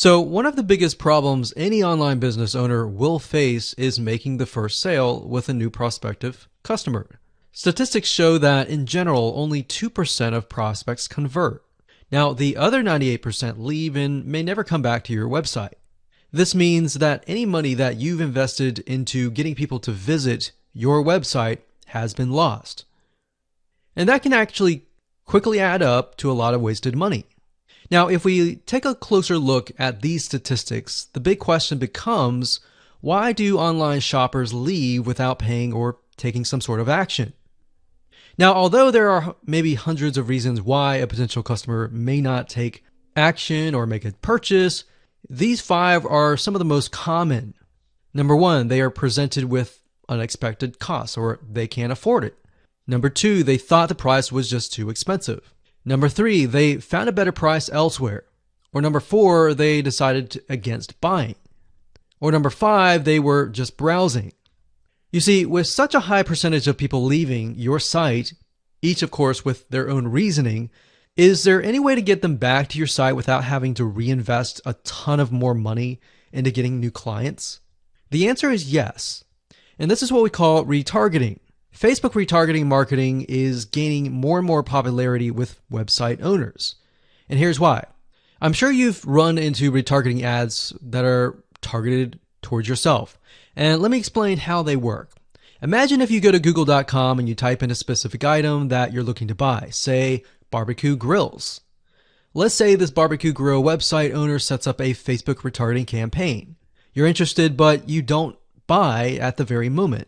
So one of the biggest problems any online business owner will face is making the first sale with a new prospective customer. Statistics show that in general, only 2% of prospects convert. Now, the other 98% leave and may never come back to your website. This means that any money that you've invested into getting people to visit your website has been lost. And that can actually quickly add up to a lot of wasted money. Now, if we take a closer look at these statistics, the big question becomes, why do online shoppers leave without paying or taking some sort of action? Now, although there are maybe hundreds of reasons why a potential customer may not take action or make a purchase, these 5 are some of the most common. Number 1, they are presented with unexpected costs or they can't afford it. Number 2, they thought the price was just too expensive. Number 3, they found a better price elsewhere. Or number 4, they decided against buying. Or number 5, they were just browsing. You see, with such a high percentage of people leaving your site, each of course with their own reasoning, is there any way to get them back to your site without having to reinvest a ton of more money into getting new clients? The answer is yes. And this is what we call retargeting. Facebook retargeting marketing is gaining more and more popularity with website owners. And here's why. I'm sure you've run into retargeting ads that are targeted towards yourself. And let me explain how they work. Imagine if you go to google.com and you type in a specific item that you're looking to buy, say barbecue grills. Let's say this barbecue grill website owner sets up a Facebook retargeting campaign. You're interested, but you don't buy at the very moment.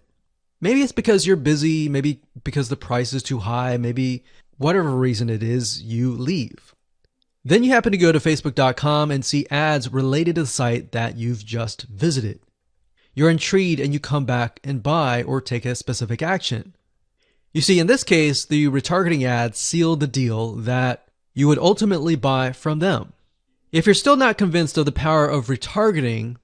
Maybe it's because you're busy, maybe because the price is too high, maybe whatever reason it is, you leave. Then you happen to go to facebook.com and see ads related to the site that you've just visited. You're intrigued and you come back and buy or take a specific action. You see, in this case, the retargeting ads sealed the deal that you would ultimately buy from them. If you're still not convinced of the power of retargeting,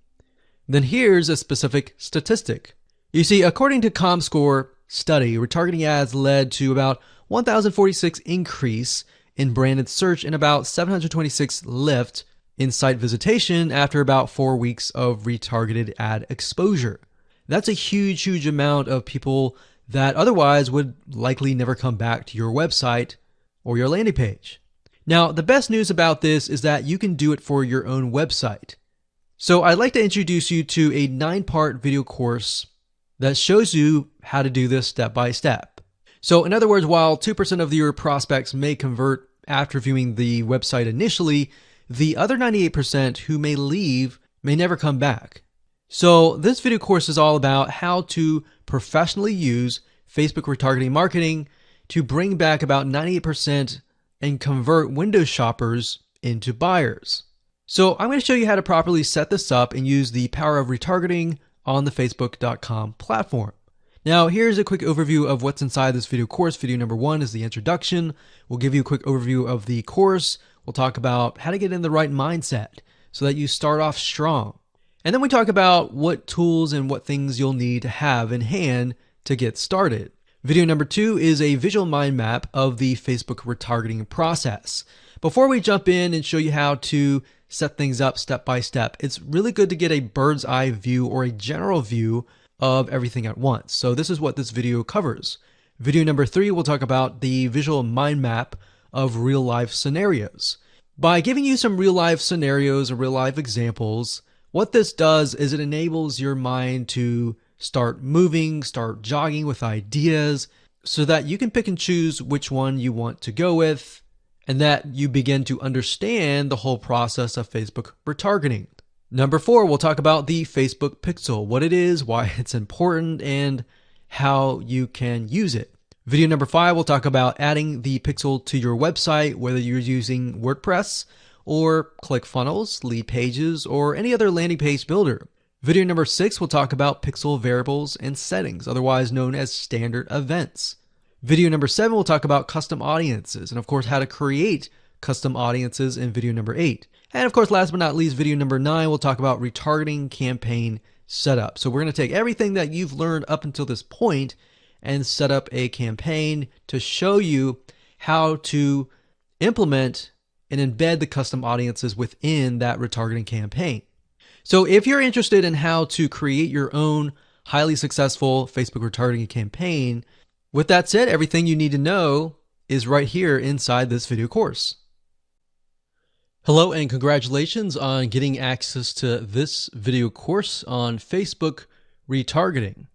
then here's a specific statistic. You see, according to ComScore study, retargeting ads led to about 1,046 increase in branded search and about 726 lift in site visitation after about 4 weeks of retargeted ad exposure. That's a huge, huge amount of people that otherwise would likely never come back to your website or your landing page. Now, the best news about this is that you can do it for your own website. So I'd like to introduce you to a 9-part video course that shows you how to do this step by step. So in other words, while 2% of your prospects may convert after viewing the website initially, the other 98% who may leave may never come back. So this video course is all about how to professionally use Facebook retargeting marketing to bring back about 98% and convert window shoppers into buyers. So I'm going to show you how to properly set this up and use the power of retargeting on the facebook.com platform. Now, here's a quick overview of what's inside this video course. Video number 1 is the introduction. We'll give you a quick overview of the course. We'll talk about how to get in the right mindset so that you start off strong. And then we talk about what tools and what things you'll need to have in hand to get started. Video number 2 is a visual mind map of the Facebook retargeting process. Before we jump in and show you how to set things up step by step, it's really good to get a bird's eye view or a general view of everything at once. So this is what this video covers. Video number 3 will talk about the visual mind map of real life scenarios. By giving you some real life scenarios or real life examples, what this does is it enables your mind to start moving, start jogging with ideas so that you can pick and choose which one you want to go with, and that you begin to understand the whole process of Facebook retargeting. Number 4, we'll talk about the Facebook pixel, what it is, why it's important, and how you can use it. Video number 5, we'll talk about adding the pixel to your website, whether you're using WordPress or ClickFunnels, Lead Pages, or any other landing page builder. Video number 6, we'll talk about pixel variables and settings, otherwise known as standard events. Video number 7, we'll talk about custom audiences and of course how to create custom audiences in video number 8. And of course, last but not least, video number 9, we'll talk about retargeting campaign setup. So we're going to take everything that you've learned up until this point and set up a campaign to show you how to implement and embed the custom audiences within that retargeting campaign. So if you're interested in how to create your own highly successful Facebook retargeting campaign, with that said, everything you need to know is right here inside this video course. Hello and congratulations on getting access to this video course on Facebook retargeting.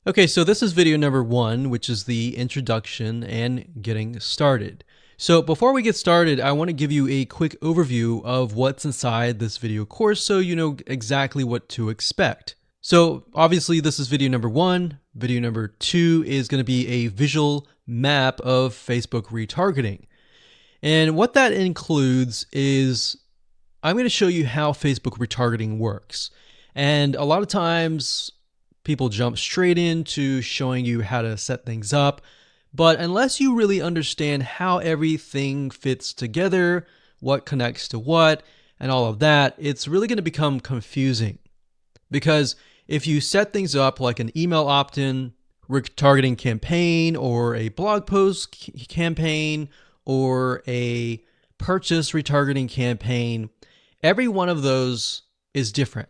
Okay, so this is video number 1, which is the introduction and getting started. So before we get started, I want to give you a quick overview of what's inside this video course so you know exactly what to expect. So obviously this is video number 1. Video number 2 is going to be a visual map of Facebook retargeting. And what that includes is I'm going to show you how Facebook retargeting works. And a lot of times people jump straight into showing you how to set things up. But unless you really understand how everything fits together, what connects to what, and all of that, it's really going to become confusing. Because if you set things up like an email opt-in retargeting campaign or a blog post campaign or a purchase retargeting campaign, every one of those is different.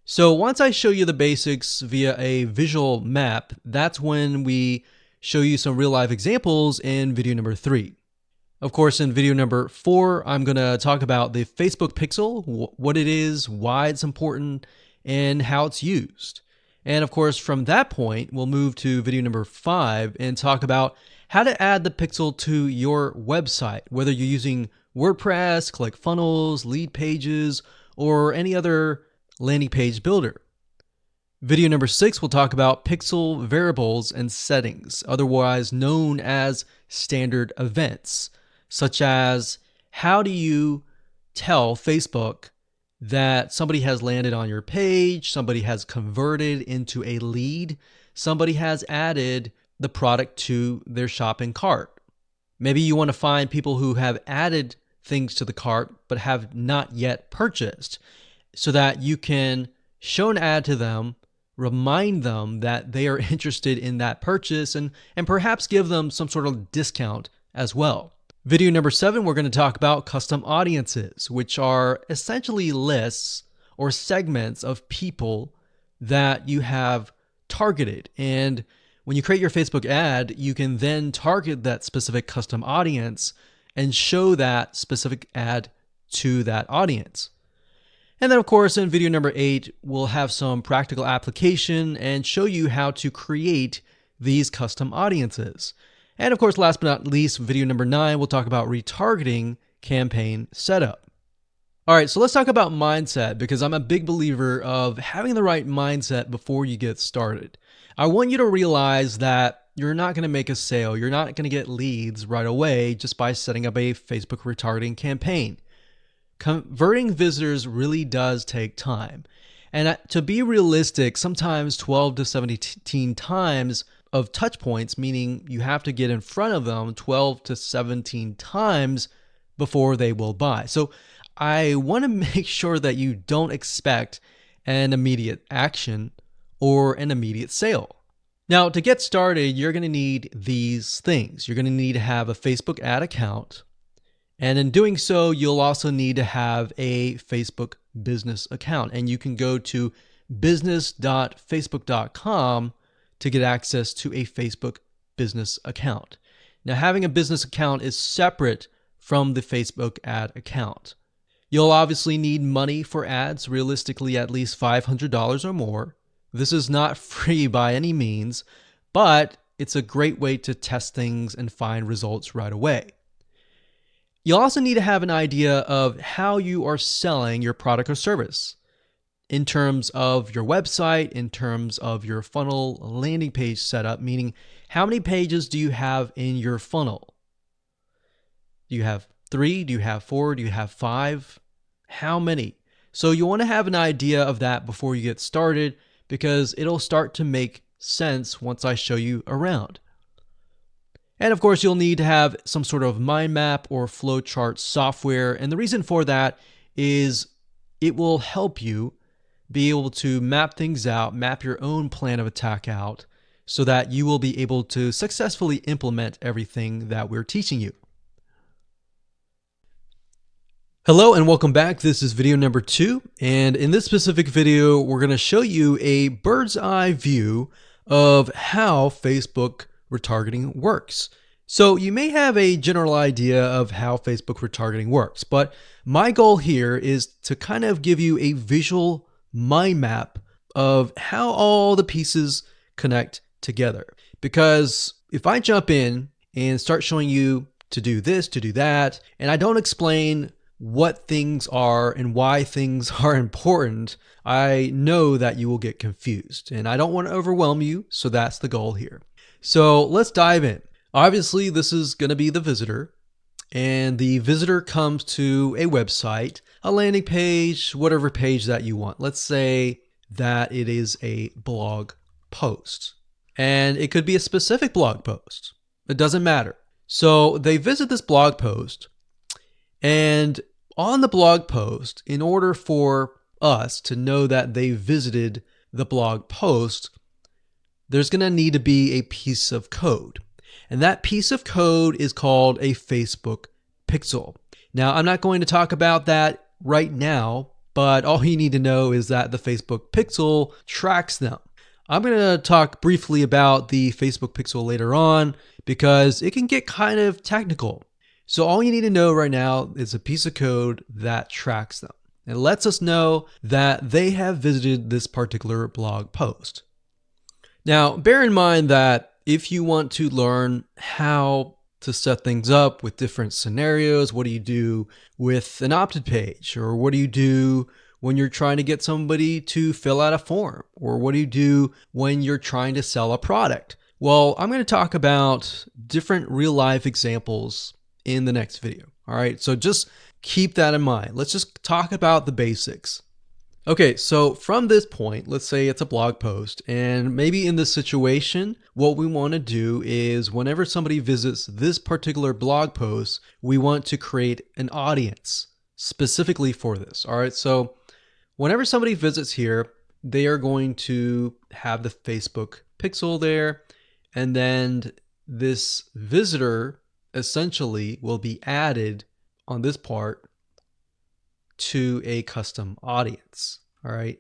So once I show you the basics via a visual map, that's when we show you some real life examples in video number 3. Of course, in video number 4, I'm going to talk about the Facebook pixel, what it is, why it's important, and how it's used. And of course, from that point, we'll move to video number 5 and talk about how to add the pixel to your website, whether you're using WordPress, ClickFunnels, Lead Pages, or any other landing page builder. Video number 6 will talk about pixel variables and settings, otherwise known as standard events, such as how do you tell Facebook that somebody has landed on your page, somebody has converted into a lead, somebody has added the product to their shopping cart. Maybe you want to find people who have added things to the cart but have not yet purchased so that you can show an ad to them, remind them that they are interested in that purchase, and perhaps give them some sort of discount as well. Video number 7, we're going to talk about custom audiences, which are essentially lists or segments of people that you have targeted. And when you create your Facebook ad, you can then target that specific custom audience and show that specific ad to that audience. And then of course, in video number 8, we'll have some practical application and show you how to create these custom audiences. And of course, last but not least, video number 9, we'll talk about retargeting campaign setup. All right, so let's talk about mindset, because I'm a big believer of having the right mindset before you get started. I want you to realize that you're not going to make a sale. You're not going to get leads right away just by setting up a Facebook retargeting campaign. Converting visitors really does take time. And to be realistic, sometimes 12 to 17 times of touch points, meaning you have to get in front of them 12 to 17 times before they will buy. So I want to make sure that you don't expect an immediate action or an immediate sale. Now, to get started, you're going to need these things. You're going to need to have a Facebook ad account. And in doing so, you'll also need to have a Facebook business account. And you can go to business.facebook.com to get access to a Facebook business account. Now, having a business account is separate from the Facebook ad account. You'll obviously need money for ads, realistically at least $500 or more. This is not free by any means, but it's a great way to test things and find results right away. You'll also need to have an idea of how you are selling your product or service in terms of your website, in terms of your funnel landing page setup, meaning how many pages do you have in your funnel? Do you have 3? Do you have 4? Do you have 5? How many? So you want to have an idea of that before you get started, because it'll start to make sense once I show you around. And of course, you'll need to have some sort of mind map or flowchart software. And the reason for that is it will help you be able to map things out, map your own plan of attack out, so that you will be able to successfully implement everything that we're teaching you. Hello and welcome back. This is video number 2, and in this specific video we're going to show you a bird's eye view of how Facebook retargeting works. So you may have a general idea of how Facebook retargeting works, but my goal here is to kind of give you a visual mind map of how all the pieces connect together. Because if I jump in and start showing you to do this, to do that, and I don't explain what things are and why things are important, I know that you will get confused, and I don't want to overwhelm you, so that's the goal here. So let's dive in. Obviously, this is going to be the visitor, and the visitor comes to a website, a landing page, whatever page that you want. Let's say that it is a blog post, and it could be a specific blog post. It doesn't matter. So they visit this blog post, and on the blog post, in order for us to know that they visited the blog post, there's going to need to be a piece of code. And that piece of code is called a Facebook pixel. Now, I'm not going to talk about that right now, but all you need to know is that the Facebook pixel tracks them. I'm going to talk briefly about the Facebook pixel later on because it can get kind of technical. So all you need to know right now is a piece of code that tracks them. It lets us know that they have visited this particular blog post. Now, bear in mind that if you want to learn how to set things up with different scenarios, what do you do with an opted page? Or what do you do when you're trying to get somebody to fill out a form? Or what do you do when you're trying to sell a product? Well, I'm going to talk about different real life examples in the next video. All right, so just keep that in mind. Let's just talk about the basics. Okay, so from this point, let's say it's a blog post, and maybe in this situation, what we want to do is whenever somebody visits this particular blog post, we want to create an audience specifically for this. All right, so whenever somebody visits here, they are going to have the Facebook pixel there, and then this visitor essentially will be added on this part to a custom audience. All right.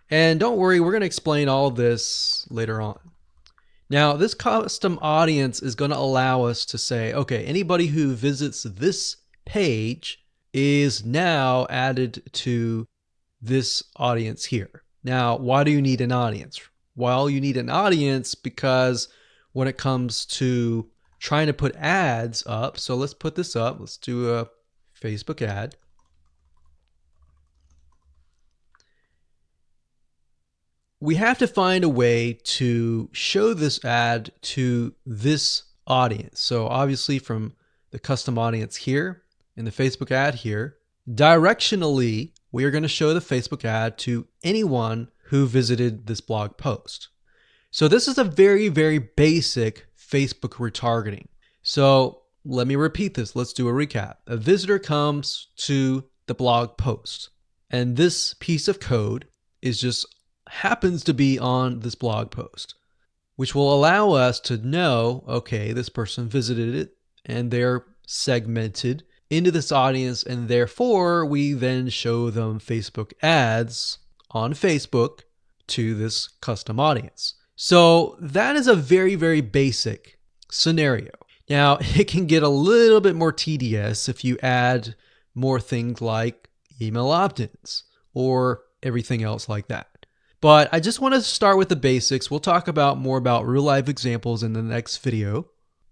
And don't worry, we're going to explain all of this later on. Now, this custom audience is going to allow us to say, okay, anybody who visits this page is now added to this audience here. Now, why do you need an audience? Well, you need an audience because when it comes to trying to put ads up, so let's put this up. Let's do a Facebook ad. We have to find a way to show this ad to this audience. So obviously from the custom audience here in the Facebook ad here, directionally, we are going to show the Facebook ad to anyone who visited this blog post. So this is a very, very basic Facebook retargeting. So let me repeat this. Let's do a recap. A visitor comes to the blog post, and this piece of code is just happens to be on this blog post, which will allow us to know, okay, this person visited it and they're segmented into this audience, and therefore we then show them Facebook ads on Facebook to this custom audience. So that is a very, very basic scenario. Now, it can get a little bit more tedious if you add more things like email opt-ins or everything else like that. But I just want to start with the basics. We'll talk about more about real life examples in the next video.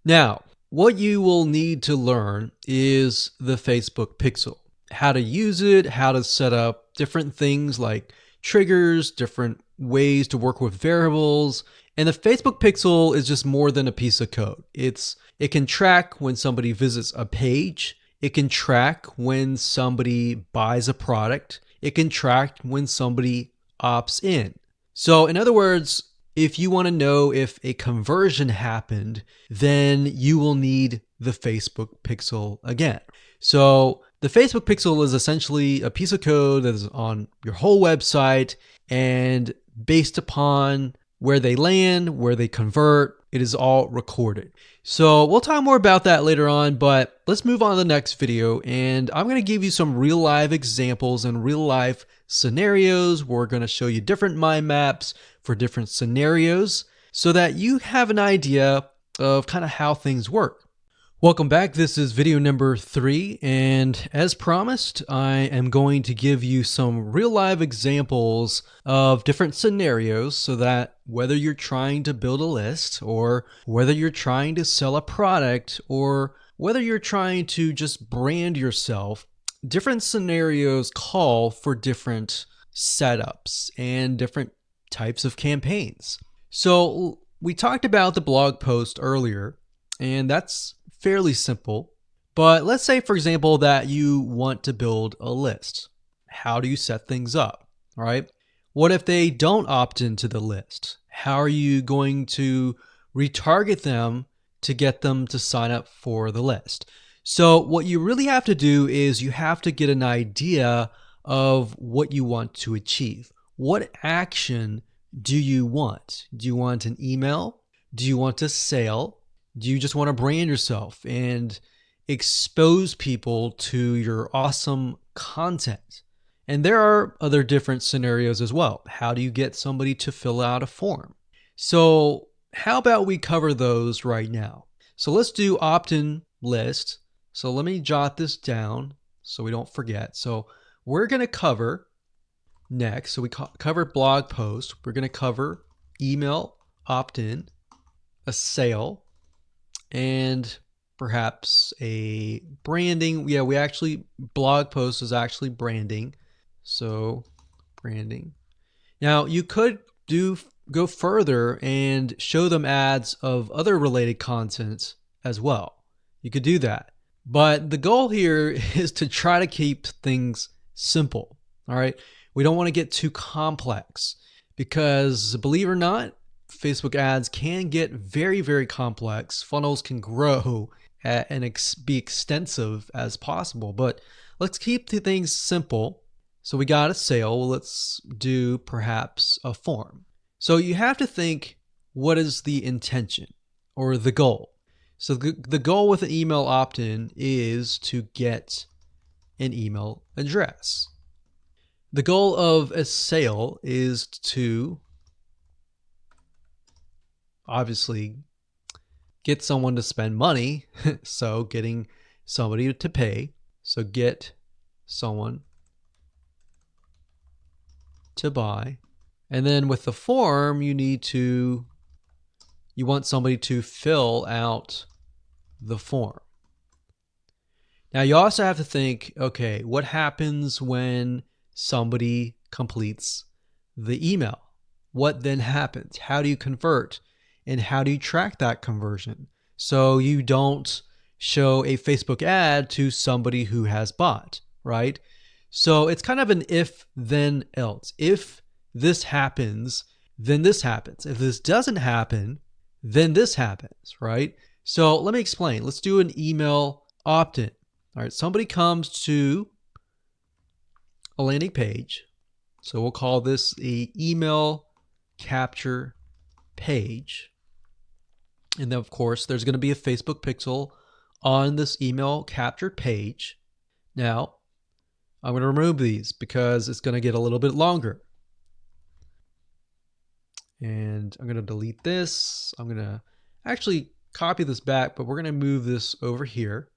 Now, what you will need to learn is the Facebook pixel, how to use it, how to set up different things like triggers, different ways to work with variables. And the Facebook pixel is just more than a piece of code. It can track when somebody visits a page. It can track when somebody buys a product. It can track when somebody opts in. So in other words, if you want to know if a conversion happened, then you will need the Facebook pixel again. So the Facebook pixel is essentially a piece of code that is on your whole website, and based upon where they land, where they convert, it is all recorded. So we'll talk more about that later on, but let's move on to the next video. And I'm going to give you some real life examples and real life scenarios. We're going to show you different mind maps for different scenarios so that you have an idea of kind of how things work. Welcome back. This is video number 3, and as promised, I am going to give you some real life examples of different scenarios so that whether you're trying to build a list or whether you're trying to sell a product or whether you're trying to just brand yourself, different scenarios call for different setups and different types of campaigns. So we talked about the blog post earlier, and that's fairly simple. But let's say, for example, that you want to build a list. How do you set things up? All right. What if they don't opt into the list? How are you going to retarget them to get them to sign up for the list? So what you really have to do is you have to get an idea of what you want to achieve. What action do you want? Do you want an email? Do you want a sale? Do you just want to brand yourself and expose people to your awesome content? And there are other different scenarios as well. How do you get somebody to fill out a form? So how about we cover those right now? So let's do opt-in list. So let me jot this down so we don't forget. So we're going to cover next. So we covered blog post. We're going to cover email, opt-in, a sale, and perhaps a branding. Yeah, we actually, blog post is actually branding. So branding. Now you could go further and show them ads of other related content as well. You could do that. But the goal here is to try to keep things simple. All right. We don't want to get too complex because, believe it or not, Facebook ads can get very, very complex. Funnels can grow and be extensive as possible, but let's keep the things simple. So we got a sale. Well, let's do perhaps a form. So you have to think, what is the intention or the goal? So the goal with an email opt-in is to get an email address. The goal of a sale is to obviously get someone to spend money. So getting somebody to pay. So get someone to buy. And then with the form, you want somebody to fill out the form. Now you also have to think, okay, what happens when somebody completes the email? What then happens? How do you convert? And how do you track that conversion so you don't show a Facebook ad to somebody who has bought, right? So it's kind of an if, then, else. If this happens, then this happens. If this doesn't happen, then this happens, right? So let me explain. Let's do an email opt-in. All right, somebody comes to a landing page. So we'll call this the email capture page. And then, of course, there's going to be a Facebook pixel on this email captured page. Now, I'm going to remove these because it's going to get a little bit longer. And I'm going to delete this. I'm going to actually copy this back, but we're going to move this over here.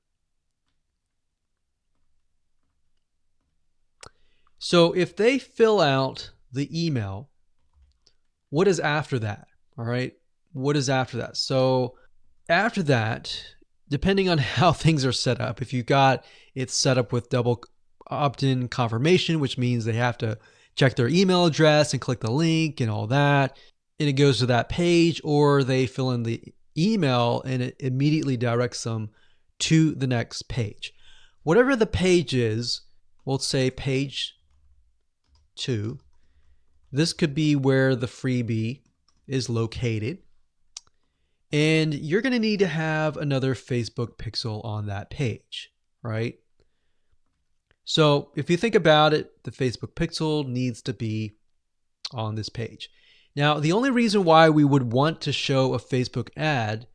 So if they fill out the email, what is after that? All right. What is after that? So after that, depending on how things are set up, if you got it set up with double opt-in confirmation, which means they have to check their email address and click the link and all that, and it goes to that page, or they fill in the email and it immediately directs them to the next page. Whatever the page is, we'll say page 2. This could be where the freebie is located. And you're going to need to have another Facebook pixel on that page, right? So if you think about it, the Facebook pixel needs to be on this page. Now, the only reason why we would want to show a Facebook ad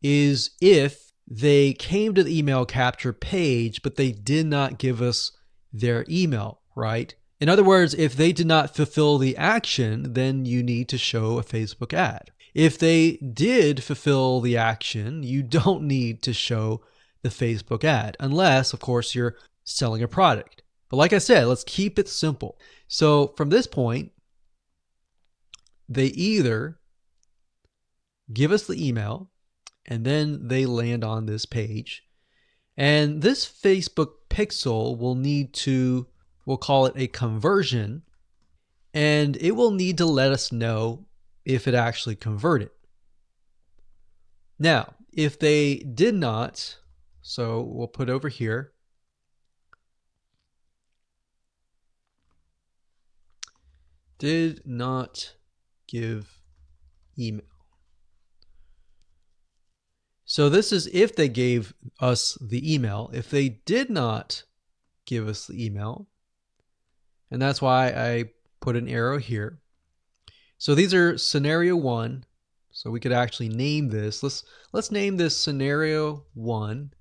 is if they came to the email capture page, but they did not give us their email, right? In other words, if they did not fulfill the action, then you need to show a Facebook ad. If they did fulfill the action, you don't need to show the Facebook ad, unless, of course, you're selling a product. But like I said, let's keep it simple. So from this point, they either give us the email and then they land on this page. And this Facebook pixel will need to, we'll call it a conversion, and it will need to let us know if it actually converted. Now, if they did not, so we'll put over here, did not give email. So this is if they gave us the email. If they did not give us the email, and that's why I put an arrow here. So these are scenario 1. So we could actually name this. Let's name this scenario 1.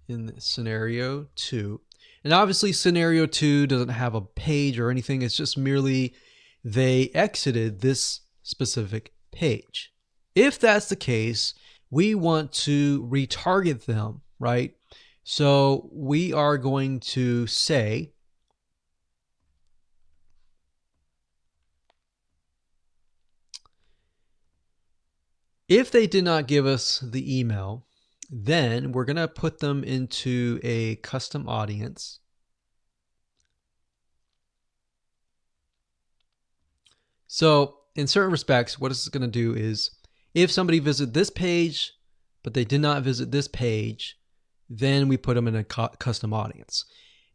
In scenario 2. And obviously scenario 2 doesn't have a page or anything. It's just merely they exited this specific page. If that's the case, we want to retarget them, right? So we are going to say if they did not give us the email, then we're going to put them into a custom audience. So in certain respects, what it's going to do is if somebody visited this page, but they did not visit this page, then we put them in a custom audience.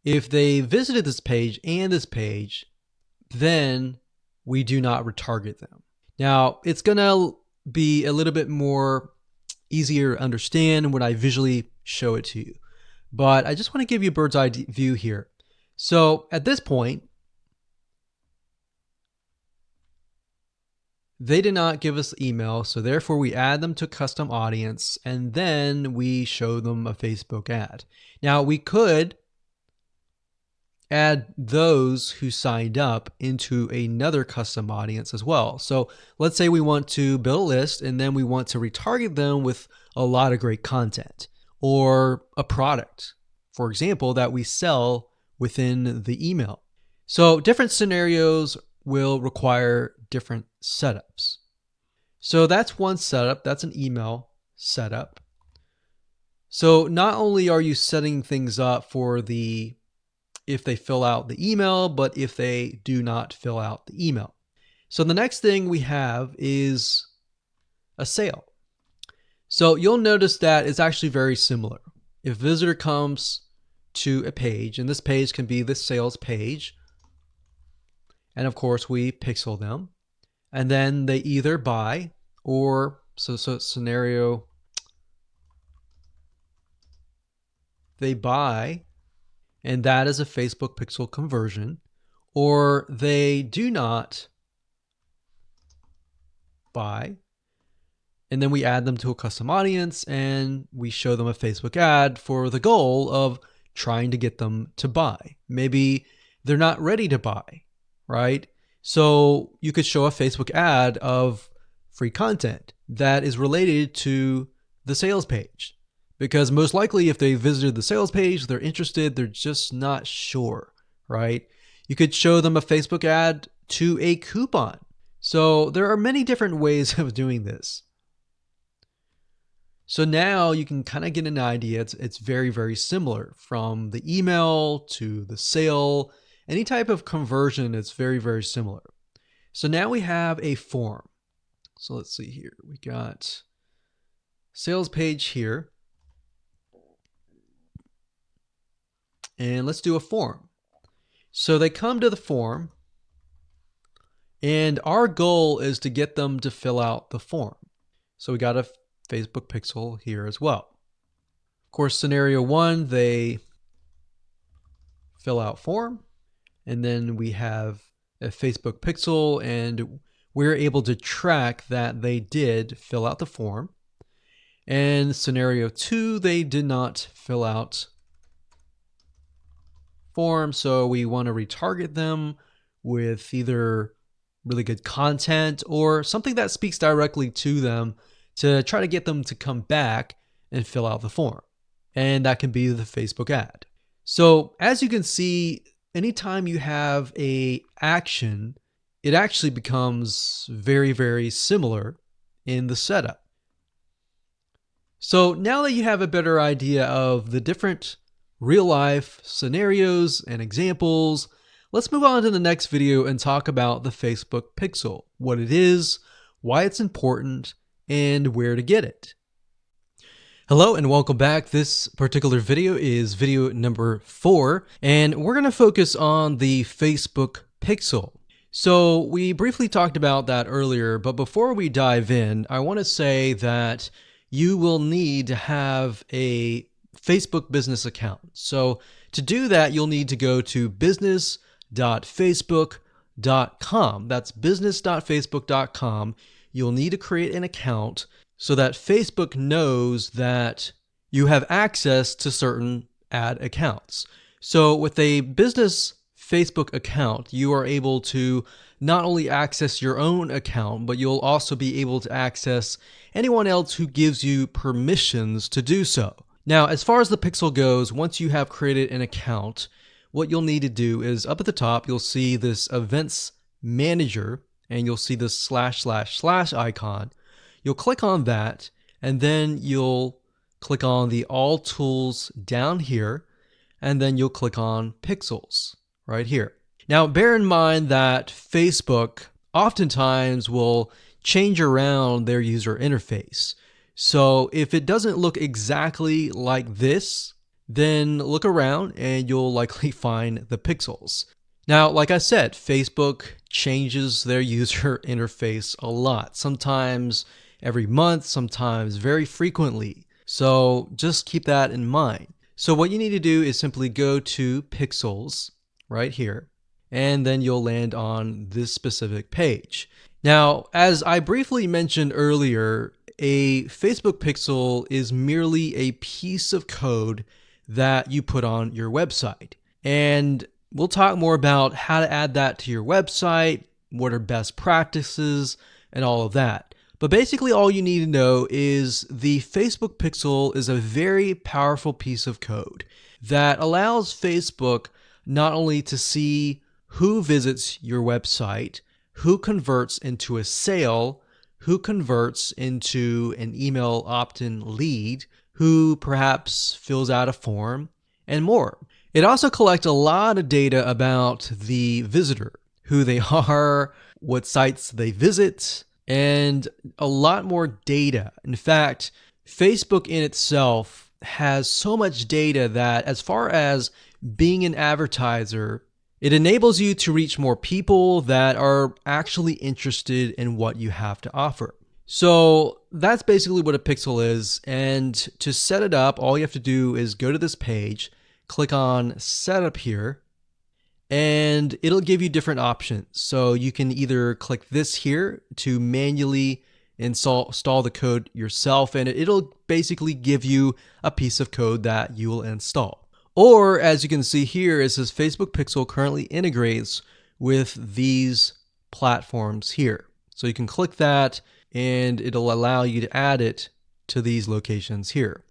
If they visited this page and this page, then we do not retarget them. Now, it's going to be a little bit more easier to understand when I visually show it to you. But I just want to give you a bird's eye view here. So at this point, they did not give us the email, so therefore we add them to custom audience, and then we show them a Facebook ad. Now, we could add those who signed up into another custom audience as well. So let's say we want to build a list and then we want to retarget them with a lot of great content or a product, for example, that we sell within the email. So different scenarios will require different setups. So that's one setup. That's an email setup. So not only are you setting things up for the if they fill out the email, but if they do not fill out the email. So the next thing we have is a sale. So you'll notice that it's actually very similar. If a visitor comes to a page, and this page can be the sales page, and of course we pixel them, and then they either buy or, so scenario, they buy, and that is a Facebook pixel conversion, or they do not buy, and then we add them to a custom audience and we show them a Facebook ad for the goal of trying to get them to buy. Maybe they're not ready to buy, right? So you could show a Facebook ad of free content that is related to the sales page. Because most likely if they visited the sales page, they're interested, they're just not sure, right? You could show them a Facebook ad to a coupon. So there are many different ways of doing this. So now you can kind of get an idea. It's very, very similar from the email to the sale. Any type of conversion, it's very, very similar. So now we have a form. So let's see here. We got sales page here. And let's do a form. So they come to the form, and our goal is to get them to fill out the form. So we got a Facebook pixel here as well. Of course, scenario 1, they fill out form. And then we have a Facebook pixel, and we're able to track that they did fill out the form. And scenario 2, they did not fill out form, so we want to retarget them with either really good content or something that speaks directly to them to try to get them to come back and fill out the form. And that can be the Facebook ad. So as you can see, anytime you have a action, it actually becomes very, very similar in the setup. So now that you have a better idea of the different real life scenarios and examples, let's move on to the next video and talk about the Facebook pixel, what it is, why it's important, and where to get it. Hello and welcome back. This particular video is video number 4, and we're going to focus on the Facebook pixel. So we briefly talked about that earlier, but before we dive in, I want to say that you will need to have a Facebook business account. So to do that, you'll need to go to business.facebook.com. That's business.facebook.com. You'll need to create an account so that Facebook knows that you have access to certain ad accounts. So with a business Facebook account, you are able to not only access your own account, but you'll also be able to access anyone else who gives you permissions to do so. Now, as far as the pixel goes, once you have created an account, what you'll need to do is up at the top, you'll see this events manager, and you'll see this / icon. You'll click on that, and then you'll click on the all tools down here, and then you'll click on pixels right here. Now, bear in mind that Facebook oftentimes will change around their user interface. So if it doesn't look exactly like this, then look around and you'll likely find the pixels. Now, like I said, Facebook changes their user interface a lot, sometimes every month, sometimes very frequently. So just keep that in mind. So what you need to do is simply go to pixels right here, and then you'll land on this specific page. Now, as I briefly mentioned earlier, a Facebook pixel is merely a piece of code that you put on your website. And we'll talk more about how to add that to your website, what are best practices, and all of that. But basically all you need to know is the Facebook pixel is a very powerful piece of code that allows Facebook not only to see who visits your website, who converts into a sale, who converts into an email opt-in lead, who perhaps fills out a form, and more. It also collects a lot of data about the visitor, who they are, what sites they visit, and a lot more data. In fact, Facebook in itself has so much data that as far as being an advertiser, it enables you to reach more people that are actually interested in what you have to offer. So that's basically what a pixel is. And to set it up, all you have to do is go to this page, click on Setup here, and it'll give you different options. So you can either click this here to manually install the code yourself, and it'll basically give you a piece of code that you will install. Or as you can see here, it says Facebook Pixel currently integrates with these platforms here. So you can click that and it'll allow you to add it to these locations here.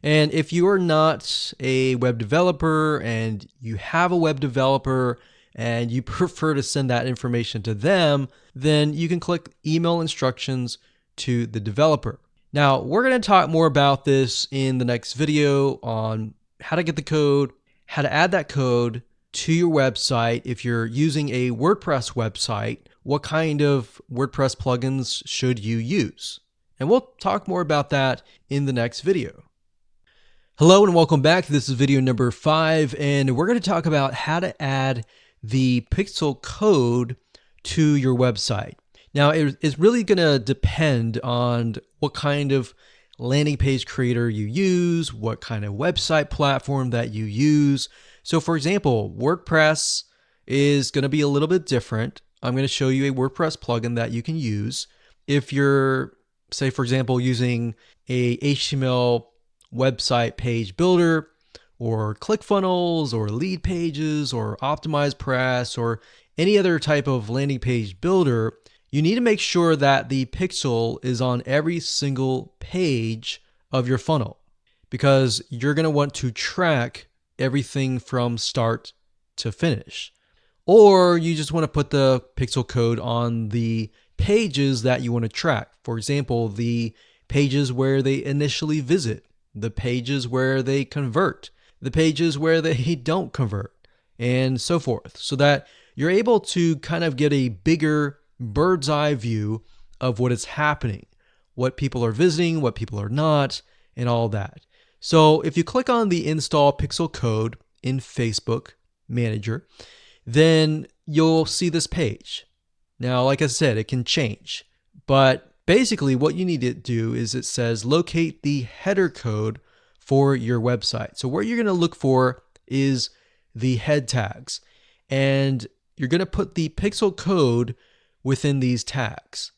And if you are not a web developer and you have a web developer and you prefer to send that information to them, then you can click email instructions to the developer. Now, we're going to talk more about this in the next video on how to get the code, how to add that code to your website. If you're using a WordPress website, what kind of WordPress plugins should you use? And we'll talk more about that in the next video. Hello and welcome back. This is video number 5, and we're going to talk about how to add the pixel code to your website. Now, it's really going to depend on what kind of landing page creator you use, what kind of website platform that you use. So for example, WordPress is going to be a little bit different. I'm going to show you a WordPress plugin that you can use. If you're, say for example, using a HTML website page builder, or ClickFunnels, or Lead Pages, or OptimizePress, or any other type of landing page builder, you need to make sure that the pixel is on every single page of your funnel, because you're going to want to track everything from start to finish. Or you just want to put the pixel code on the pages that you want to track. For example, the pages where they initially visit, the pages where they convert, the pages where they don't convert, and so forth, so that you're able to kind of get a bigger bird's eye view of what is happening, what people are visiting, what people are not, and all that. So if you click on the install pixel code in Facebook Manager, then you'll see this page. Now, like I said, it can change, but basically what you need to do is it says locate the header code for your website. So what you're going to look for is the head tags, and you're going to put the pixel code within these tags.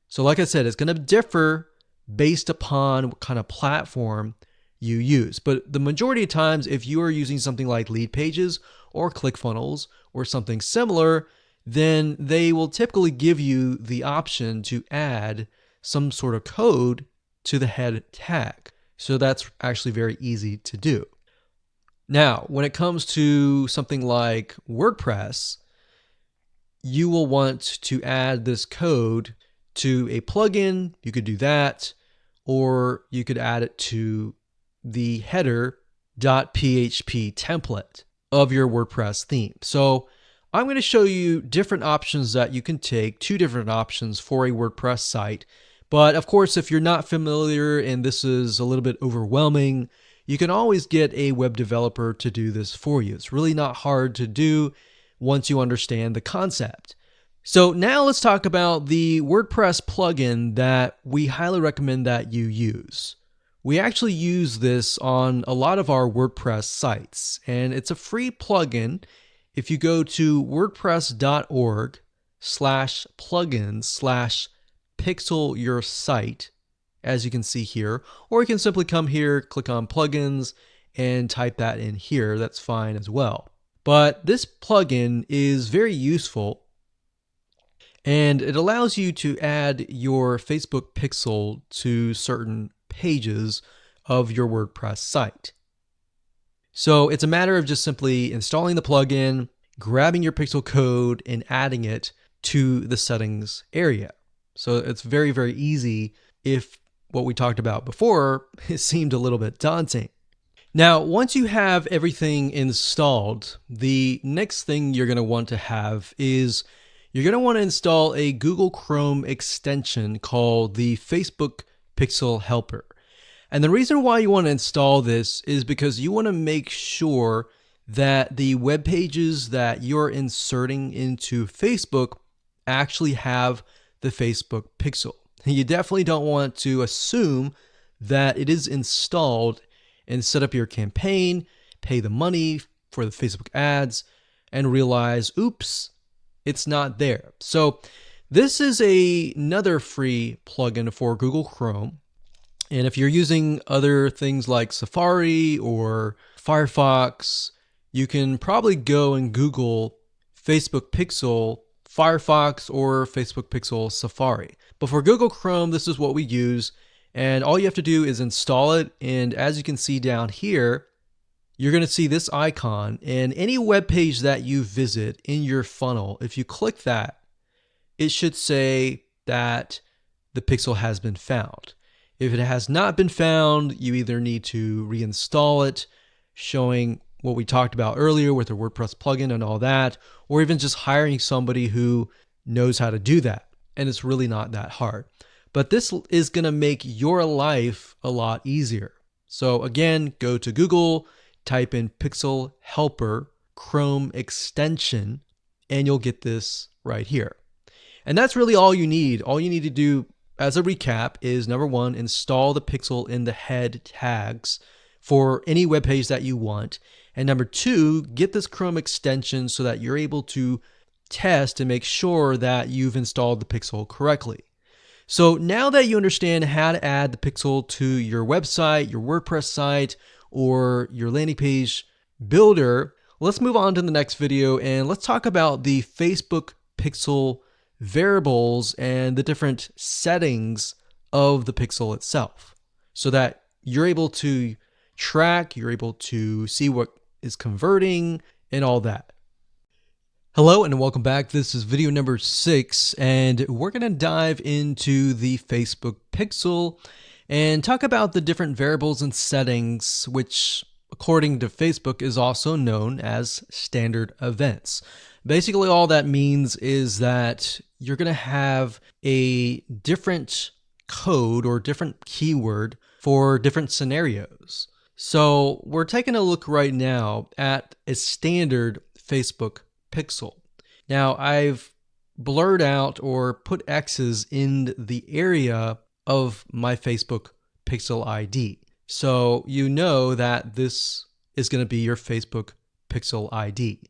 So like I said, it's going to differ based upon what kind of platform you use. But the majority of times, if you are using something like Lead Pages or ClickFunnels or something similar, then they will typically give you the option to add some sort of code to the head tag. So that's actually very easy to do. Now, when it comes to something like WordPress, you will want to add this code to a plugin. You could do that, or you could add it to the header.php template of your WordPress theme. So I'm going to show you different options that you can take, 2 different options for a WordPress site. But of course, if you're not familiar and this is a little bit overwhelming, you can always get a web developer to do this for you. It's really not hard to do once you understand the concept. So now let's talk about the WordPress plugin that we highly recommend that you use. We actually use this on a lot of our WordPress sites, and it's a free plugin. If you go to wordpress.org/plugins/pixel your site, as you can see here, or you can simply come here, click on plugins, and type that in here. That's fine as well. But this plugin is very useful, and it allows you to add your Facebook pixel to certain pages of your WordPress site. So it's a matter of just simply installing the plugin, grabbing your pixel code, and adding it to the settings area. So it's very, very easy if what we talked about before, it seemed a little bit daunting. Now, once you have everything installed, the next thing you're going to want to have is you're going to want to install a Google Chrome extension called the Facebook Pixel Helper. And the reason why you want to install this is because you want to make sure that the web pages that you're inserting into Facebook actually have the Facebook pixel. You definitely don't want to assume that it is installed and set up your campaign, pay the money for the Facebook ads, and realize, oops, it's not there. So this is another free plugin for Google Chrome. And if you're using other things like Safari or Firefox, you can probably go and Google Facebook Pixel Firefox or Facebook Pixel Safari. But for Google Chrome, this is what we use. And all you have to do is install it. And as you can see down here, you're going to see this icon. And any web page that you visit in your funnel, if you click that, it should say that the pixel has been found. If it has not been found, you either need to reinstall it, showing what we talked about earlier with the WordPress plugin and all that, or even just hiring somebody who knows how to do that. And it's really not that hard. But this is going to make your life a lot easier. So again, go to Google, type in Pixel Helper Chrome extension, and you'll get this right here. And that's really all you need. All you need to do as a recap, is number one, install the pixel in the head tags for any web page that you want. And number two, get this Chrome extension so that you're able to test and make sure that you've installed the pixel correctly. So now that you understand how to add the pixel to your website, your WordPress site, or your landing page builder, let's move on to the next video and let's talk about the Facebook pixel variables and the different settings of the pixel itself so that you're able to track, you're able to see what is converting and all that. Hello and welcome back. This is video number 6 and we're going to dive into the Facebook pixel and talk about the different variables and settings, which according to Facebook is also known as standard events. Basically, all that means is that you're going to have a different code or different keyword for different scenarios. So we're taking a look right now at a standard Facebook pixel. Now I've blurred out or put X's in the area of my Facebook pixel ID. So you know that this is going to be your Facebook pixel ID.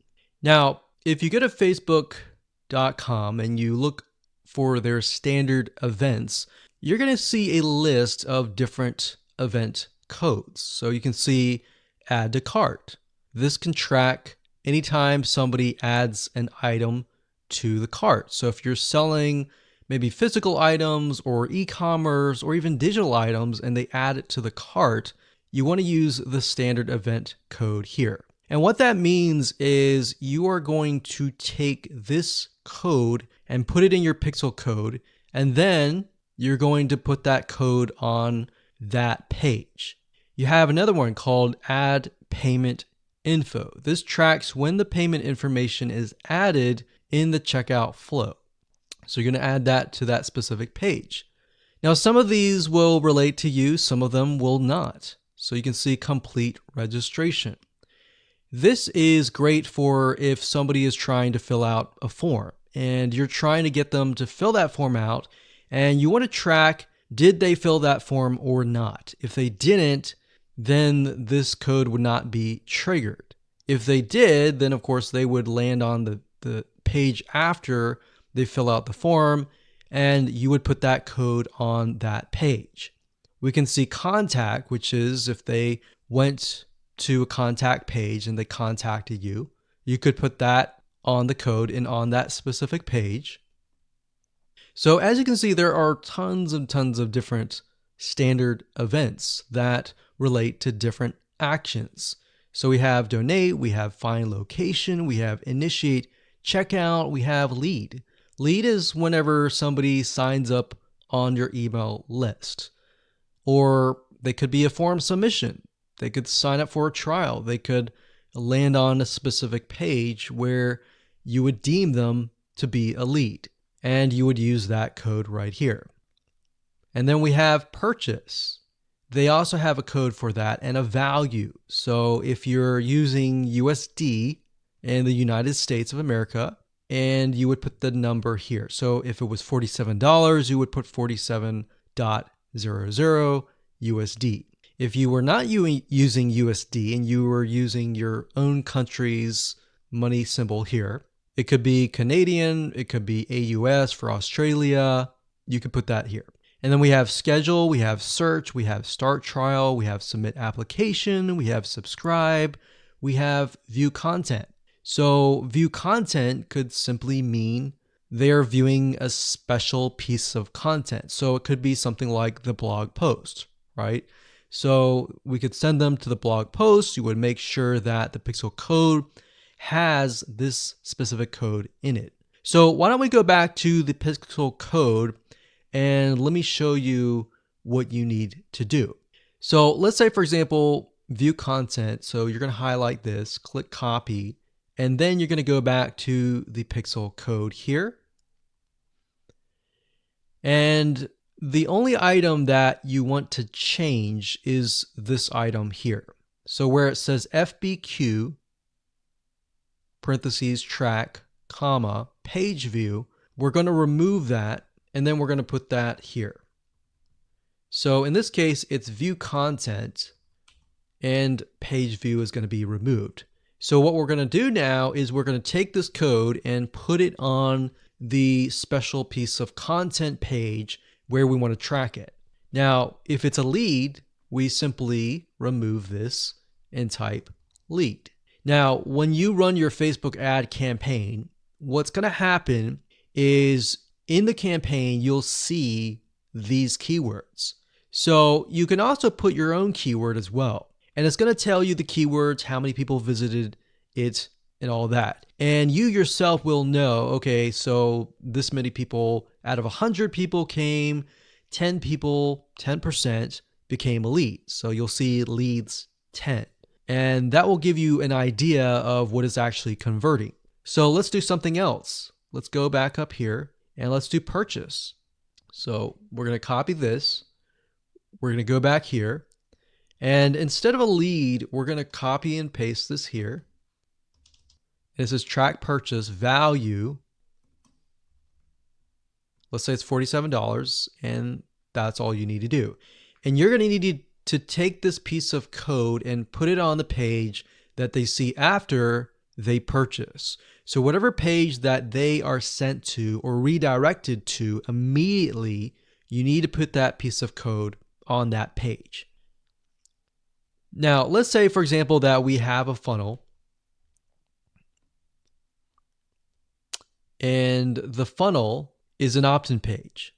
Now, if you go to facebook.com and you look for their standard events, you're going to see a list of different event codes. So you can see add to cart. This can track anytime somebody adds an item to the cart. So if you're selling maybe physical items or e-commerce or even digital items and they add it to the cart, you want to use the standard event code here. And what that means is you are going to take this code and put it in your pixel code, and then you're going to put that code on that page. You have another one called add payment info. This tracks when the payment information is added in the checkout flow. So you're going to add that to that specific page. Now, some of these will relate to you, some of them will not. So you can see complete registration. This is great for if somebody is trying to fill out a form and you're trying to get them to fill that form out and you want to track, did they fill that form or not? If they didn't, then this code would not be triggered. If they did, then of course they would land on the page after they fill out the form and you would put that code on that page. We can see contact, which is if they went to a contact page and they contacted you, you could put that on the code and on that specific page. So as you can see, there are tons and tons of different standard events that relate to different actions. So we have donate, we have find location, we have initiate checkout, we have lead. Lead is whenever somebody signs up on your email list. Or they could be a form submission. They could sign up for a trial. They could land on a specific page where you would deem them to be a lead. And you would use that code right here. And then we have purchase. They also have a code for that and a value. So if you're using USD in the United States of America, and you would put the number here. So if it was $47, you would put 47.00 USD. If you were not using USD and you were using your own country's money symbol here, it could be Canadian, it could be AUS for Australia, you could put that here. And then we have schedule, we have search, we have start trial, we have submit application, we have subscribe, we have view content. So view content could simply mean they're viewing a special piece of content. So it could be something like the blog post, right? So we could send them to the blog post. You would make sure that the pixel code has this specific code in it. So why don't we go back to the pixel code and let me show you what you need to do. So let's say, for example, view content. So you're going to highlight this, click copy, and then you're going to go back to the pixel code here. And the only item that you want to change is this item here. So where it says FBQ, parentheses, track, comma, page view, we're going to remove that and then we're going to put that here. So in this case, it's view content, and page view is going to be removed. So what we're going to do now is we're going to take this code and put it on the special piece of content page where we want to track it. Now, if it's a lead, we simply remove this and type lead. Now, when you run your Facebook ad campaign, what's going to happen is in the campaign, you'll see these keywords. So you can also put your own keyword as well. And it's going to tell you the keywords, how many people visited it, and all that. And you yourself will know, okay, so this many people out of 100 people came, 10 people, 10% became a lead. So you'll see leads 10. And that will give you an idea of what is actually converting. So let's do something else. Let's go back up here and let's do purchase. So we're going to copy this. We're going to go back here. And instead of a lead, we're going to copy and paste this here. It says track purchase value. Let's say it's $47, and that's all you need to do. And you're going to need to take this piece of code and put it on the page that they see after they purchase. So whatever page that they are sent to or redirected to immediately, you need to put that piece of code on that page. Now, let's say, for example, that we have a funnel and the funnel is an opt-in page.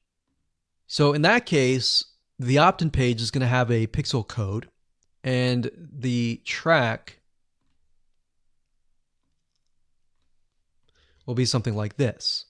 So in that case, the opt-in page is going to have a pixel code, and the track will be something like this.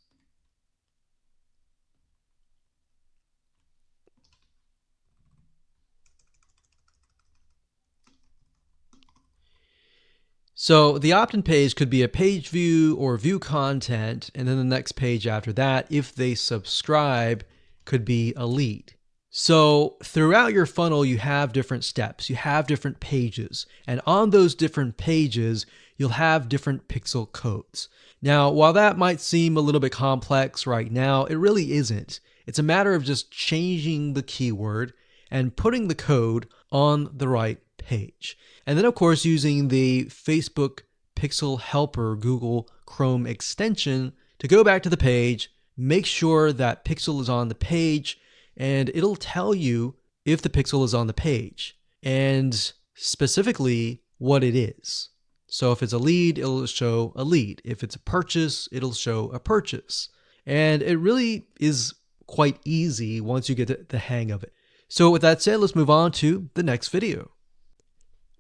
So the opt-in page could be a page view or view content, and then the next page after that, if they subscribe, could be a lead. So throughout your funnel, you have different steps, you have different pages, and on those different pages, you'll have different pixel codes. Now, while that might seem a little bit complex right now, it really isn't. It's a matter of just changing the keyword and putting the code on the right page. And then, of course, using the Facebook Pixel Helper Google Chrome extension to go back to the page, make sure that pixel is on the page, and it'll tell you if the pixel is on the page and specifically what it is. So if it's a lead, it'll show a lead. If it's a purchase, it'll show a purchase. And it really is quite easy once you get the hang of it. So with that said, let's move on to the next video.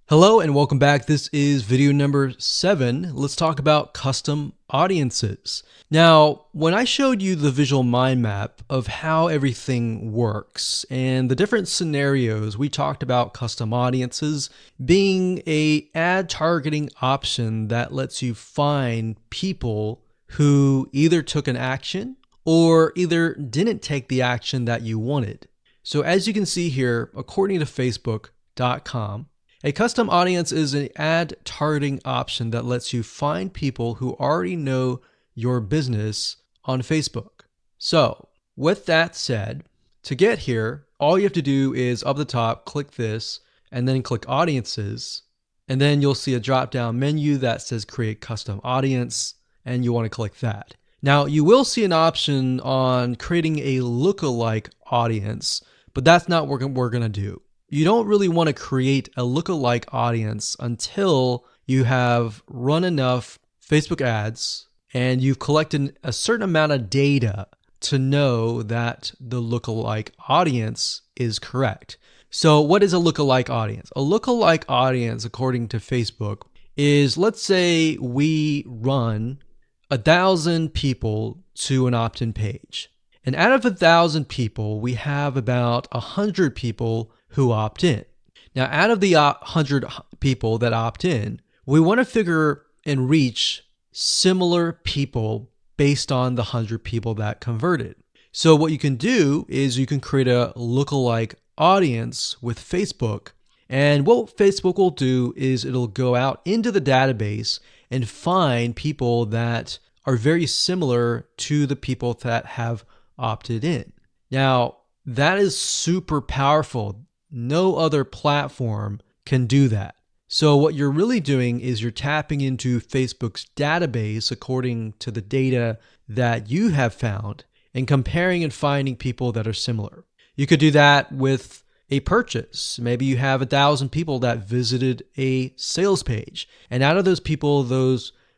Hello and welcome back. This is video number 7. Let's talk about custom audiences. Now, when I showed you the visual mind map of how everything works and the different scenarios, we talked about custom audiences being an ad targeting option that lets you find people who either took an action or either didn't take the action that you wanted. So as you can see here, according to Facebook.com, a custom audience is an ad targeting option that lets you find people who already know your business on Facebook. So with that said, to get here, all you have to do is up the top, click this, and then click audiences. And then you'll see a drop-down menu that says create custom audience, and you want to click that. Now you will see an option on creating a lookalike audience, but that's not what we're going to do. You don't really want to create a lookalike audience until you have run enough Facebook ads and you've collected a certain amount of data to know that the lookalike audience is correct. So what is a lookalike audience? A lookalike audience, according to Facebook, is, let's say we run 1,000 people to an opt-in page. And out of 1,000 people, we have about 100 people who opt in. Now, out of the 100 people that opt in, we want to figure and reach similar people based on the 100 people that converted. So what you can do is you can create a lookalike audience with Facebook. And what Facebook will do is it'll go out into the database and find people that are very similar to the people that have opted in. Now, that is super powerful. No other platform can do that. So what you're really doing is you're tapping into Facebook's database according to the data that you have found and comparing and finding people that are similar. You could do that with a purchase. Maybe you have 1,000 people that visited a sales page. And out of those people,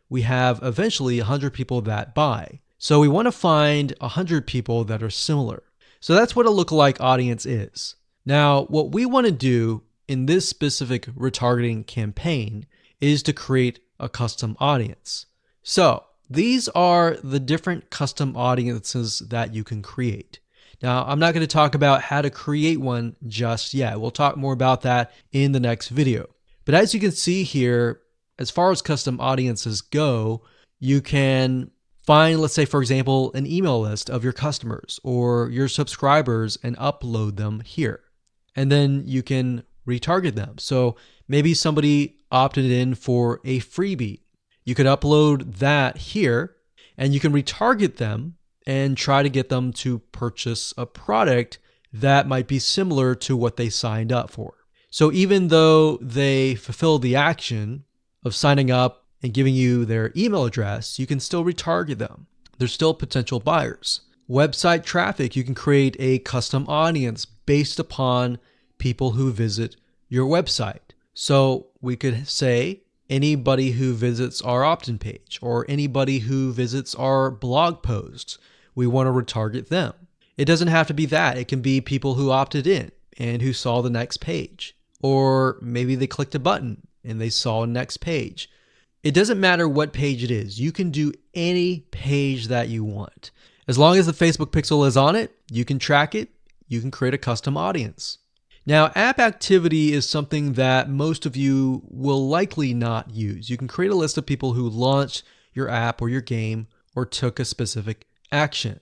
we have eventually 100 people that buy. So we want to find 100 people that are similar. So that's what a lookalike audience is. Now, what we want to do in this specific retargeting campaign is to create a custom audience. So these are the different custom audiences that you can create. Now, I'm not going to talk about how to create one just yet. We'll talk more about that in the next video. But as you can see here, as far as custom audiences go, you can find, let's say, for example, an email list of your customers or your subscribers and upload them here. And then you can retarget them. So maybe somebody opted in for a freebie. You could upload that here and you can retarget them and try to get them to purchase a product that might be similar to what they signed up for. So even though they fulfill the action of signing up and giving you their email address, you can still retarget them. They're still potential buyers. Website traffic, you can create a custom audience based upon people who visit your website. So we could say anybody who visits our opt-in page or anybody who visits our blog posts, we want to retarget them. It doesn't have to be that. It can be people who opted in and who saw the next page. Or maybe they clicked a button and they saw a next page. It doesn't matter what page it is. You can do any page that you want. As long as the Facebook pixel is on it, you can track it, you can create a custom audience. Now, app activity is something that most of you will likely not use. You can create a list of people who launched your app or your game or took a specific action.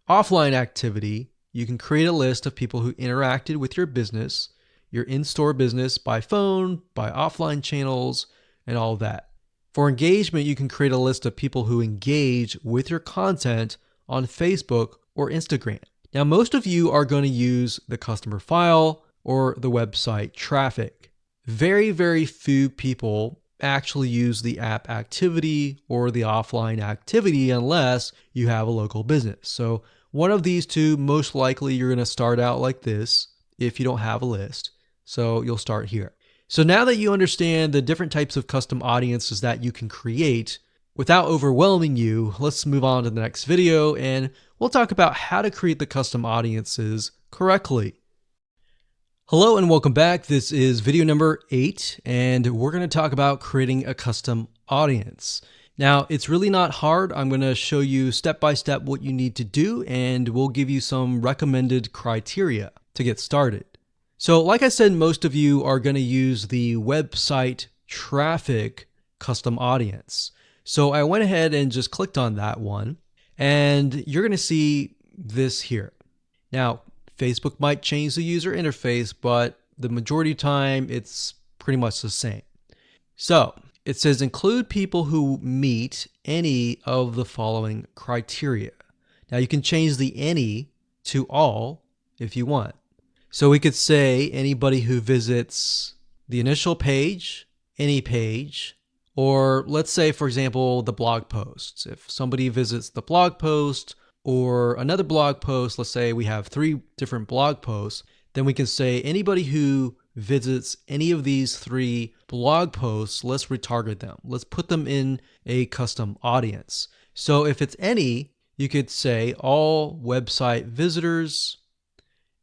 Offline activity, you can create a list of people who interacted with your business, your in-store business by phone, by offline channels, and all that. For engagement, you can create a list of people who engage with your content on Facebook or Instagram. Now, most of you are going to use the customer file or the website traffic. Very, very few people actually use the app activity or the offline activity unless you have a local business. So one of these two, most likely you're going to start out like this if you don't have a list. So you'll start here. So now that you understand the different types of custom audiences that you can create, without overwhelming you, let's move on to the next video and we'll talk about how to create the custom audiences correctly. Hello and welcome back. This is video number 8 and we're going to talk about creating a custom audience. Now, it's really not hard. I'm going to show you step by step what you need to do and we'll give you some recommended criteria to get started. So like I said, most of you are going to use the website traffic custom audience. So I went ahead and just clicked on that one and you're going to see this here. Now, Facebook might change the user interface, but the majority of the time it's pretty much the same. So it says include people who meet any of the following criteria. Now you can change the any to all if you want. So we could say anybody who visits the initial page, any page, or let's say, for example, the blog posts. If somebody visits the blog post or another blog post, let's say we have 3 different blog posts, then we can say anybody who visits any of these 3 blog posts, let's retarget them. Let's put them in a custom audience. So if it's any, you could say all website visitors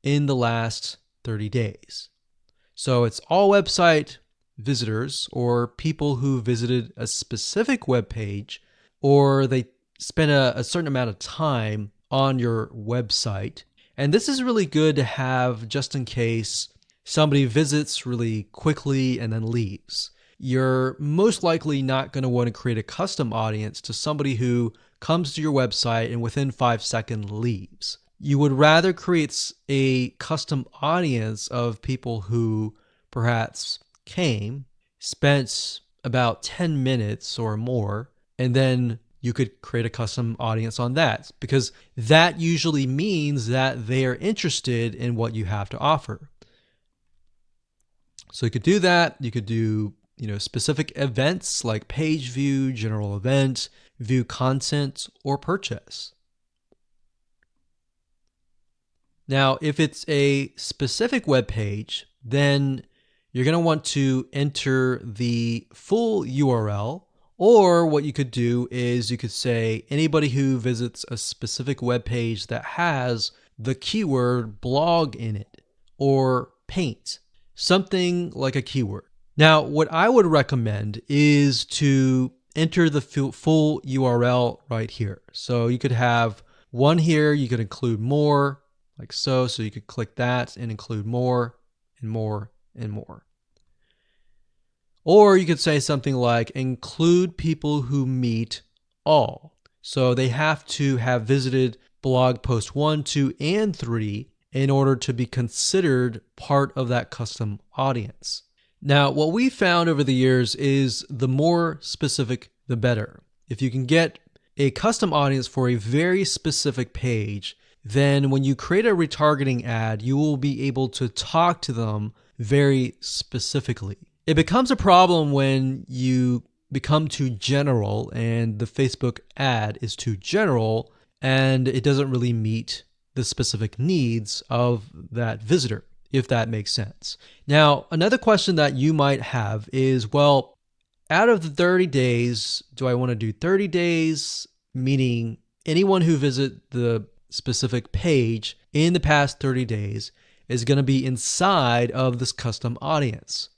in the last 30 days. So it's all website visitors or people who visited a specific web page or they spend a certain amount of time on your website. And this is really good to have just in case somebody visits really quickly and then leaves. You're most likely not going to want to create a custom audience to somebody who comes to your website and within 5 seconds leaves. You would rather create a custom audience of people who perhaps came, spent about 10 minutes or more, and then you could create a custom audience on that, because that usually means that they are interested in what you have to offer. So you could do that. You could do, specific events like page view, general event, view content, or purchase. Now, if it's a specific web page, then you're going to want to enter the full URL, or what you could do is you could say anybody who visits a specific web page that has the keyword blog in it, or paint, something like a keyword. Now, what I would recommend is to enter the full URL right here. So you could have one here, you could include more, like so. So you could click that and include more and more and more. Or you could say something like include people who meet all. So they have to have visited blog post 1, 2, and 3 in order to be considered part of that custom audience. Now, what we found over the years is the more specific, the better. If you can get a custom audience for a very specific page, then when you create a retargeting ad, you will be able to talk to them very specifically. It becomes a problem when you become too general and the Facebook ad is too general and it doesn't really meet the specific needs of that visitor, if that makes sense. Now, another question that you might have is, well, out of the 30 days, do I want to do 30 days, meaning anyone who visit the specific page in the past 30 days is going to be inside of this custom audience?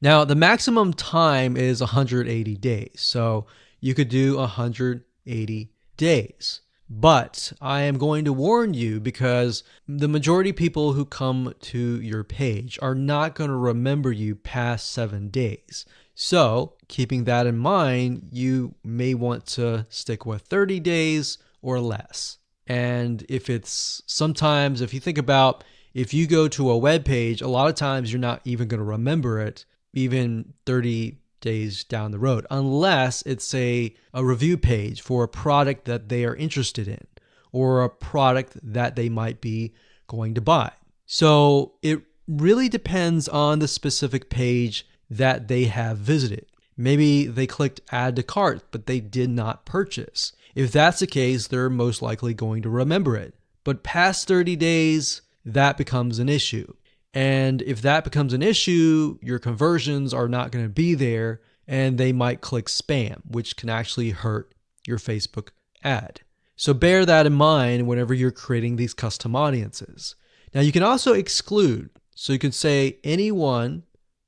Now, the maximum time is 180 days, so you could do 180 days. But I am going to warn you, because the majority of people who come to your page are not going to remember you past 7 days. So, keeping that in mind, you may want to stick with 30 days or less. And if you think about, if you go to a web page, a lot of times you're not even going to remember it even 30 days down the road, unless it's a review page for a product that they are interested in or a product that they might be going to buy. So it really depends on the specific page that they have visited. Maybe they clicked add to cart, but they did not purchase. If that's the case, they're most likely going to remember it. But past 30 days, that becomes an issue. And if that becomes an issue, your conversions are not going to be there and they might click spam, which can actually hurt your Facebook ad. So bear that in mind whenever you're creating these custom audiences. Now you can also exclude. So you can say anyone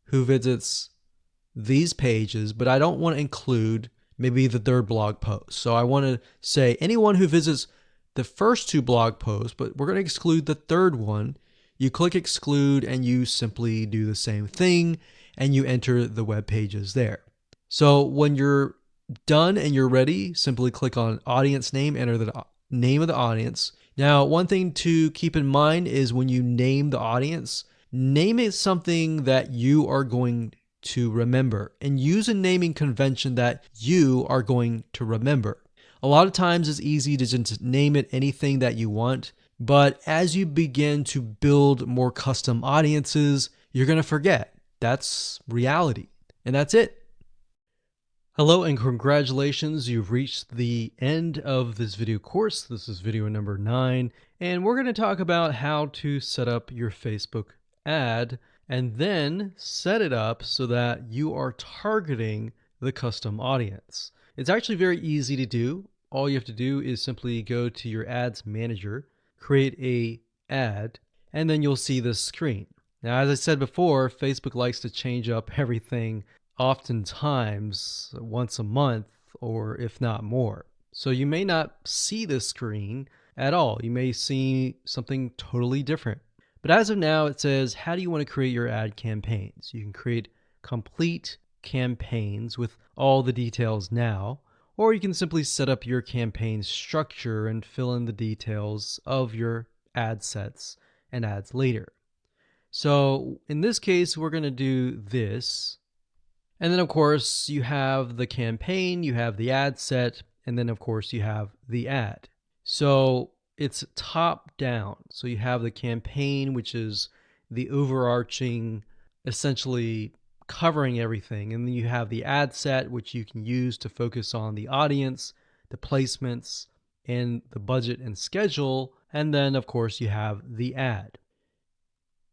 who visits these pages, but I don't want to include maybe the third blog post. So I want to say anyone who visits the first 2 blog posts, but we're going to exclude the third one. You click exclude and you simply do the same thing and you enter the web pages there. So when you're done and you're ready, simply click on audience name, enter the name of the audience. Now, one thing to keep in mind is when you name the audience, name it something that you are going to remember and use a naming convention that you are going to remember. A lot of times it's easy to just name it anything that you want, but as you begin to build more custom audiences, you're going to forget. That's reality. And that's it. Hello and congratulations. You've reached the end of this video course. This is video number 9. And we're going to talk about how to set up your Facebook ad and then set it up so that you are targeting the custom audience. It's actually very easy to do. All you have to do is simply go to your ads manager, create a ad, and then you'll see this screen. Now, as I said before, Facebook likes to change up everything oftentimes once a month, or if not more. So you may not see this screen at all. You may see something totally different. But as of now, it says, how do you want to create your ad campaigns? You can create complete campaigns with all the details now, or you can simply set up your campaign structure and fill in the details of your ad sets and ads later. So in this case, we're going to do this. And then of course you have the campaign, you have the ad set, and then of course you have the ad. So it's top down. So you have the campaign, which is the overarching, essentially covering everything. And then you have the ad set, which you can use to focus on the audience, the placements, and the budget and schedule. And then, of course, you have the ad.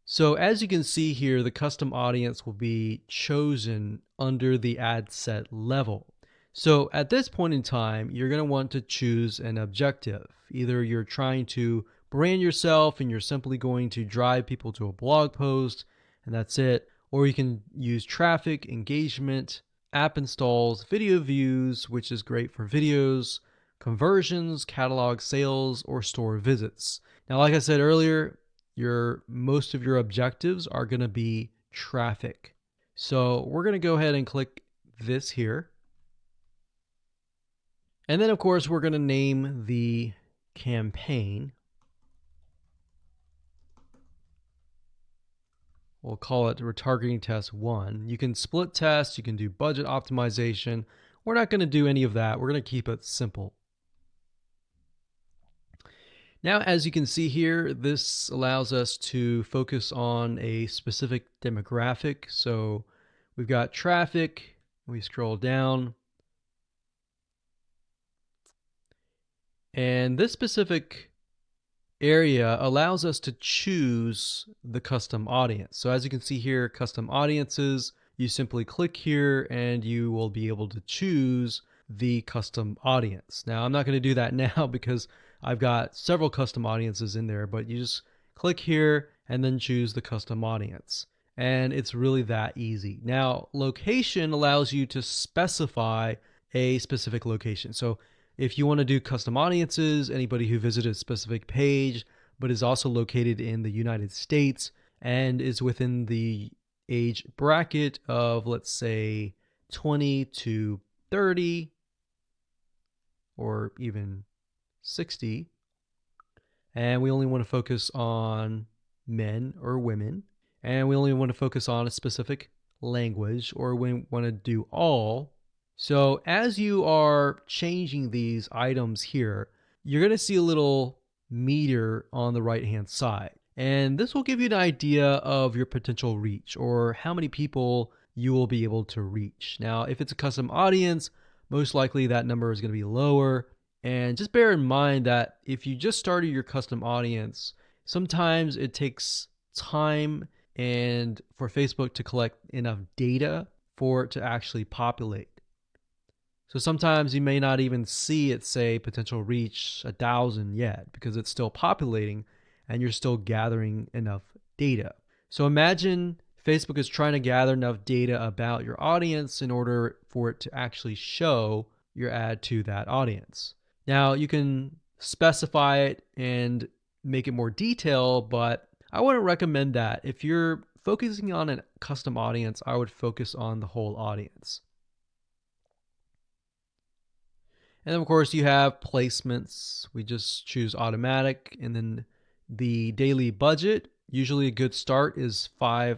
So as you can see here, the custom audience will be chosen under the ad set level. So at this point in time, you're going to want to choose an objective. Either you're trying to brand yourself and you're simply going to drive people to a blog post and that's it, or you can use traffic, engagement, app installs, video views, which is great for videos, conversions, catalog sales, or store visits. Now, like I said earlier, most of your objectives are going to be traffic. So we're going to go ahead and click this here. And then, of course, we're going to name the campaign. We'll call it retargeting test 1. You can split test, you can do budget optimization. We're not going to do any of that. We're going to keep it simple. Now, as you can see here, this allows us to focus on a specific demographic. So we've got traffic. We scroll down. And this specific area allows us to choose the custom audience. So as you can see here, custom audiences, you simply click here and you will be able to choose the custom audience. Now, I'm not going to do that now because I've got several custom audiences in there, but you just click here and then choose the custom audience. And it's really that easy. Now, location allows you to specify a specific location. So if you want to do custom audiences, anybody who visited a specific page, but is also located in the United States and is within the age bracket of, let's say, 20 to 30 or even 60, and we only want to focus on men or women, and we only want to focus on a specific language, or we want to do all. So as you are changing these items here, you're going to see a little meter on the right hand side. And this will give you an idea of your potential reach or how many people you will be able to reach. Now, if it's a custom audience, most likely that number is going to be lower. And just bear in mind that if you just started your custom audience, sometimes it takes time and for Facebook to collect enough data for it to actually populate. So sometimes you may not even see it say potential reach 1,000 yet because it's still populating and you're still gathering enough data. So imagine Facebook is trying to gather enough data about your audience in order for it to actually show your ad to that audience. Now you can specify it and make it more detailed, but I wouldn't recommend that. If you're focusing on a custom audience, I would focus on the whole audience. And then of course you have placements. We just choose automatic, and then the daily budget, usually a good start is $5.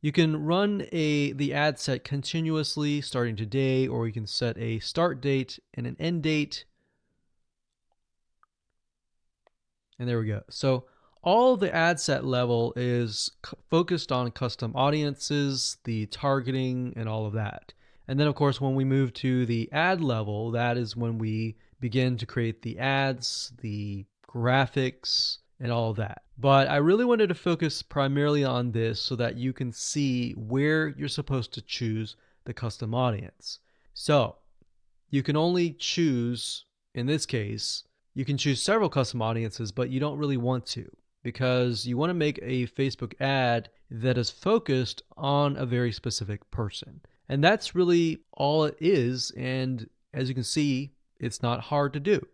You can run the ad set continuously starting today, or you can set a start date and an end date. And there we go. So all the ad set level is focused on custom audiences, the targeting, and all of that. And then, of course, when we move to the ad level, that is when we begin to create the ads, the graphics, and all of that. But I really wanted to focus primarily on this so that you can see where you're supposed to choose the custom audience. So you can only choose, in this case, you can choose several custom audiences, but you don't really want to, because you want to make a Facebook ad that is focused on a very specific person. And that's really all it is. And as you can see, it's not hard to do.